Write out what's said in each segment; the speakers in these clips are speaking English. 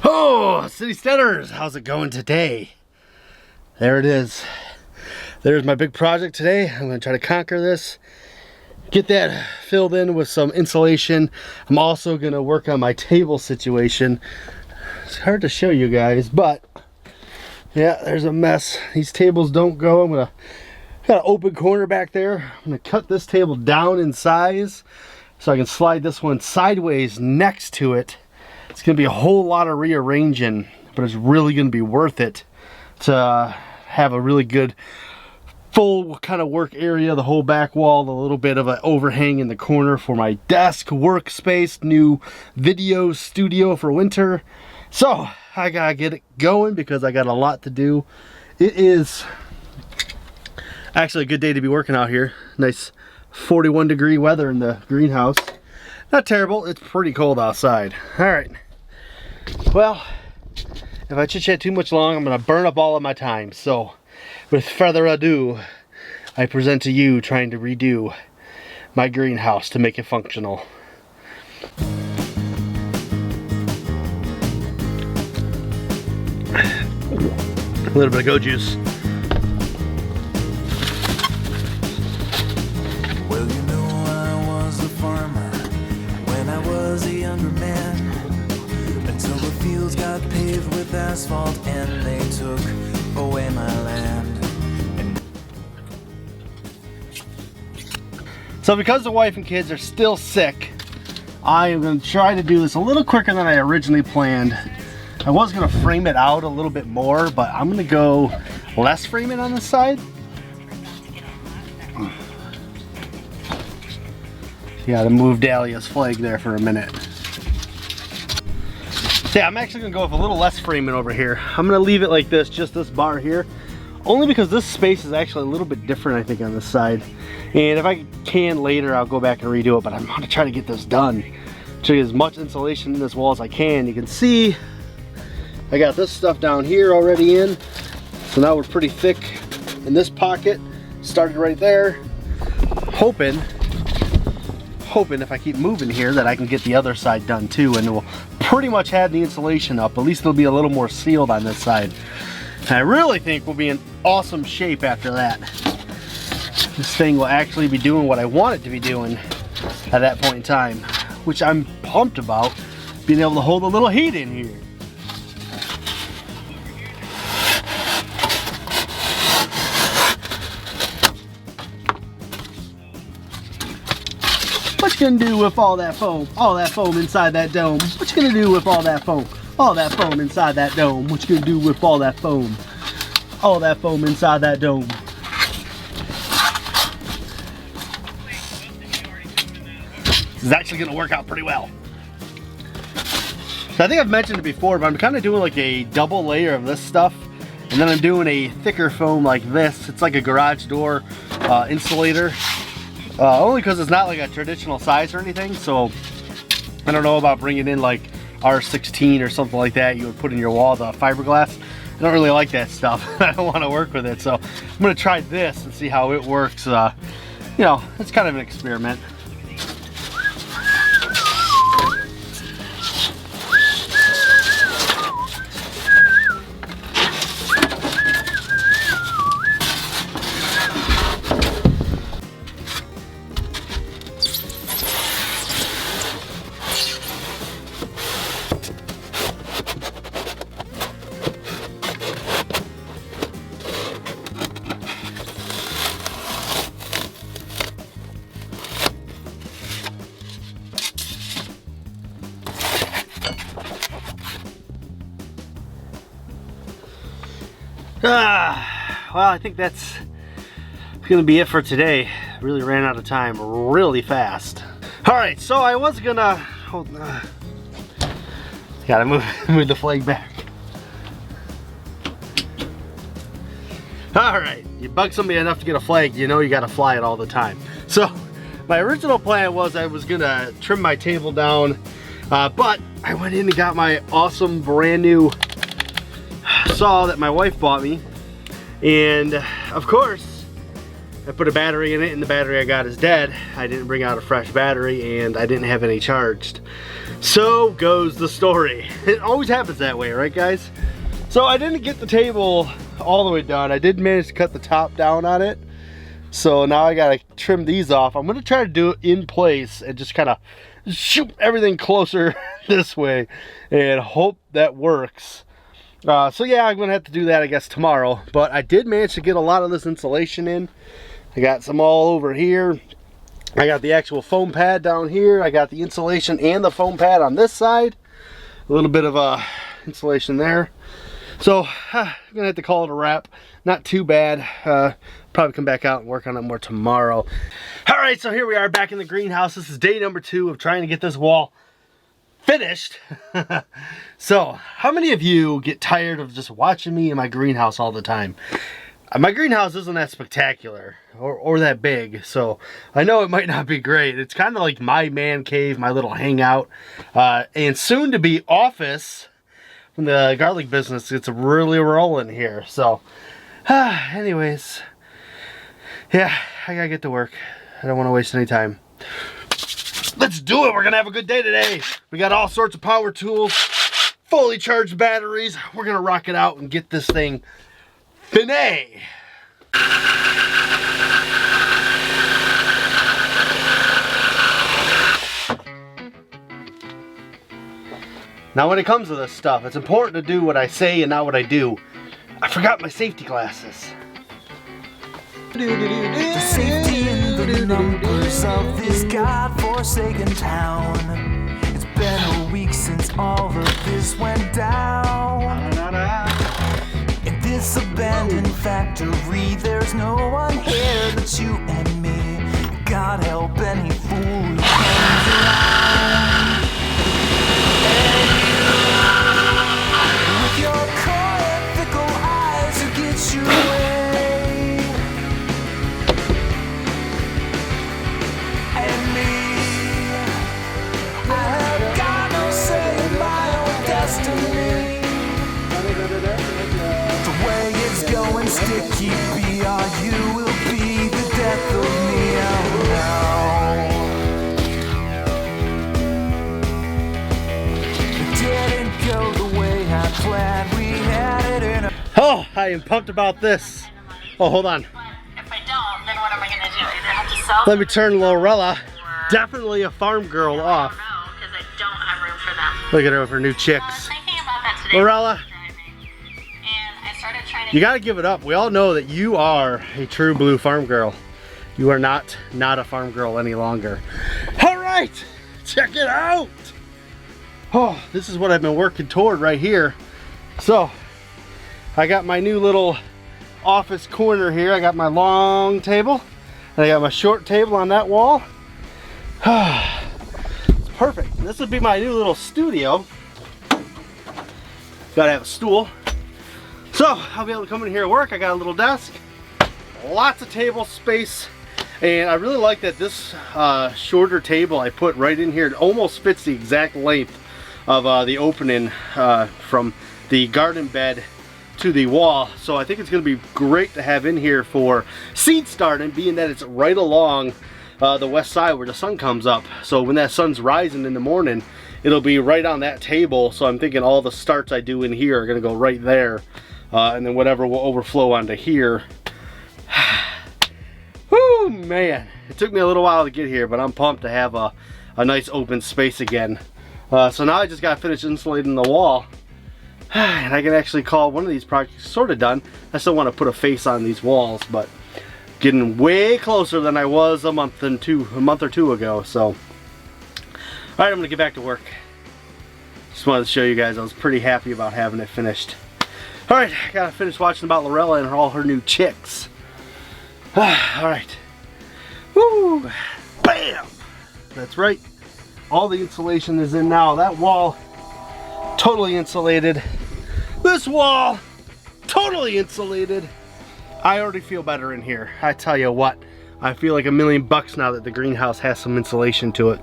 Oh, Citysteaders, how's it going today? There it is. There's my big project today. I'm gonna try to conquer this, get that filled in with some insulation. I'm also gonna work on my table situation. It's hard to show you guys, but yeah, there's a mess. These tables don't go. Got an open corner back there. I'm gonna cut this table down in size so I can slide this one sideways next to it. It's gonna be a whole lot of rearranging, but it's really gonna be worth it to have a really good full kind of work area, the whole back wall, a little bit of an overhang in the corner for my desk workspace, new video studio for winter. So I gotta get it going because I got a lot to do. It is actually a good day to be working out here. Nice 41-degree weather in the greenhouse. Not terrible, it's pretty cold outside. All right, well, if I chit-chat too much long, I'm gonna burn up all of my time. So with further ado, I present to you trying to redo my greenhouse to make it functional. A little bit of goat juice. Well, you know I was a farmer when I was a younger man, until the fields got paved with asphalt and they took away my land. So because the wife and kids are still sick, I am going to try to do this a little quicker than I originally planned. I was going to frame it out a little bit more, but I'm going to go less framing on this side. Yeah, to move Dahlia's flag there for a minute. So yeah, I'm actually going to go with a little less framing over here. I'm going to leave it like this, just this bar here. Only because this space is actually a little bit different, I think, on this side. And if I can later, I'll go back and redo it, but I'm going to try to get this done. To get as much insulation in this wall as I can. You can see I got this stuff down here already in. So now we're pretty thick in this pocket. Started right there. Hoping if I keep moving here that I can get the other side done too, and we'll pretty much have the insulation up. At least it'll be a little more sealed on this side. And I really think we'll be in awesome shape after that. This thing will actually be doing what I want it to be doing at that point in time, which I'm pumped about, being able to hold a little heat in here. What you gonna do with all that foam? All that foam inside that dome. What you gonna do with all that foam? All that foam inside that dome. What you gonna do with all that foam? All that foam inside that dome. This is actually gonna work out pretty well. So I think I've mentioned it before, but I'm kind of doing like a double layer of this stuff, and then I'm doing a thicker foam like this. It's like a garage door insulator. Only because it's not like a traditional size or anything, so I don't know about bringing in like R16 or something like that you would put in your wall, the fiberglass. I don't really like that stuff. I don't want to work with it, so I'm going to try this and see how it works. You know, it's kind of an experiment. Well, I think that's gonna be it for today. Really ran out of time really fast. All right, so I was gonna hold. Gotta move the flag back. All right, you bug somebody enough to get a flag, you know you gotta fly it all the time. So my original plan was I was gonna trim my table down, but I went in and got my awesome brand new saw that my wife bought me, and of course I put a battery in it, and the battery I got is dead. I didn't bring out a fresh battery, and I didn't have any charged. So goes the story. It always happens that way, right guys? So I didn't get the table all the way done. I did manage to cut the top down on it. So now I gotta trim these off. I'm gonna try to do it in place and just kind of shoot everything closer this way and hope that works. So yeah, I'm gonna have to do that I guess tomorrow. But I did manage to get a lot of this insulation in. I got some all over here. I got the actual foam pad down here. I got the insulation and the foam pad on this side. A little bit of insulation there. So I'm gonna have to call it a wrap. Not too bad. Probably come back out and work on it more tomorrow. All right, so here we are back in the greenhouse. This is day number 2 of trying to get this wall finished. So how many of you get tired of just watching me in my greenhouse all the time? My greenhouse isn't that spectacular or that big, so I know it might not be great. It's kind of like my man cave, my little hangout, and soon to be office from the garlic business. It's really rolling here. So anyways, yeah, I gotta get to work. I don't want to waste any time. Let's do it. We're gonna have a good day today. We got all sorts of power tools, fully charged batteries. We're gonna rock it out and get this thing finished. Now when it comes to this stuff, it's important to do what I say and not what I do. I forgot my safety glasses. The safety in the numbers of this godforsaken town. It's been a week since all of this went down. In this abandoned factory, there's no one here but you and me. God help any fool who comes around. And with your coy and fickle eyes, you get your way. And me, I have got no say in my own destiny. The way it's going, Stickybee, you will be the death of me. It didn't go the way I planned. We had it in a... Oh, I am pumped about this. Oh, hold on. If I don't, then what am I going to do? Either have to sell Let me turn Lorella, definitely a farm girl, off. No, because I don't have room for them. Look at her with her new I was chicks. thinking about that today. Lorella, And I started trying to... you gotta give it up. We all know that you are a true blue farm girl. You are not a farm girl any longer. All right, check it out. Oh, this is what I've been working toward right here. So, I got my new little office corner here. I got my long table, and I got my short table on that wall. It's perfect. This would be my new little studio. Gotta have a stool. So, I'll be able to come in here and work. I got a little desk, lots of table space, and I really like that this shorter table I put right in here. It almost fits the exact length of the opening from the garden bed to the wall. So I think it's going to be great to have in here for seed starting, being that it's right along the west side where the sun comes up. So when that sun's rising in the morning, it'll be right on that table. So I'm thinking all the starts I do in here are going to go right there, and then whatever will overflow onto here. Whoo, man, it took me a little while to get here, but I'm pumped to have a nice open space again. So now I just got to finish insulating the wall, and I can actually call one of these projects sort of done. I still want to put a face on these walls, but getting way closer than I was a month or two ago. So, all right, I'm gonna get back to work. Just wanted to show you guys I was pretty happy about having it finished. All right, I gotta finish watching about Lorella and all her new chicks. All right, woo, bam. That's right. All the insulation is in now. That wall, totally insulated. This wall, totally insulated. I already feel better in here. I tell you what, I feel like $1,000,000 now that the greenhouse has some insulation to it.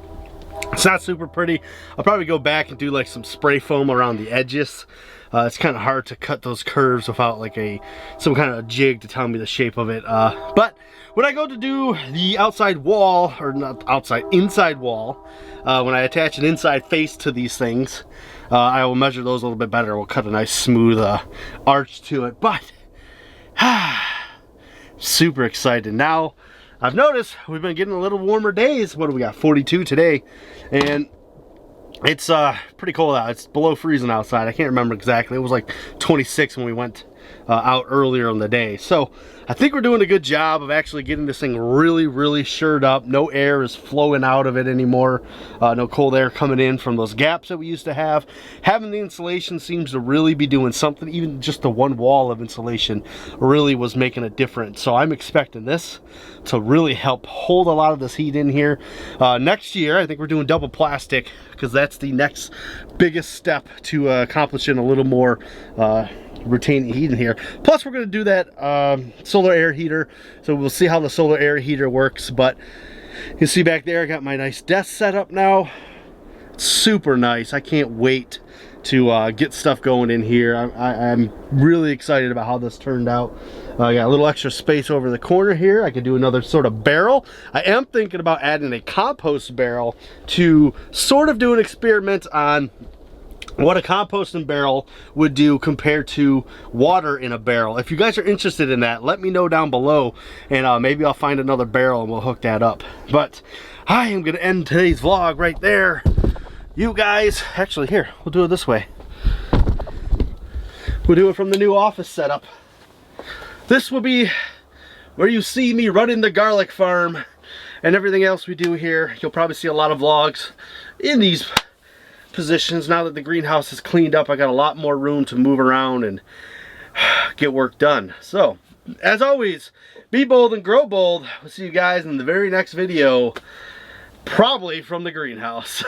It's not super pretty. I'll probably go back and do like some spray foam around the edges. It's kind of hard to cut those curves without like some kind of jig to tell me the shape of it. But when I go to do the outside wall, or not outside, inside wall, when I attach an inside face to these things, I will measure those a little bit better. We'll cut a nice smooth arch to it. But super excited. Now, I've noticed we've been getting a little warmer days. What do we got? 42 today. And it's pretty cold out. It's below freezing outside. I can't remember exactly. It was like 26 when we went out earlier in the day. So I think we're doing a good job of actually getting this thing really, really shored up. No air is flowing out of it anymore. No cold air coming in from those gaps that we used to have. Having the insulation seems to really be doing something. Even just the one wall of insulation really was making a difference. So I'm expecting this to really help hold a lot of this heat in here. Next year, I think we're doing double plastic, because that's the next biggest step to accomplishing a little more retaining heat in here. Plus, we're going to do that solar air heater, so we'll see how the solar air heater works. But you can see back there, I got my nice desk set up now. It's super nice. I can't wait to get stuff going in here. I'm really excited about how this turned out. I got a little extra space over the corner here. I could do another sort of barrel. I am thinking about adding a compost barrel to sort of do an experiment on what a composting barrel would do compared to water in a barrel. If you guys are interested in that, let me know down below, and maybe I'll find another barrel and we'll hook that up. But I am gonna end today's vlog right there. You guys, actually here, we'll do it this way. We'll do it from the new office setup. This will be where you see me running the garlic farm and everything else we do here. You'll probably see a lot of vlogs in these positions. Now that the greenhouse is cleaned up, I got a lot more room to move around and get work done. So, as always, be bold and grow bold. We'll see you guys in the very next video, probably from the greenhouse.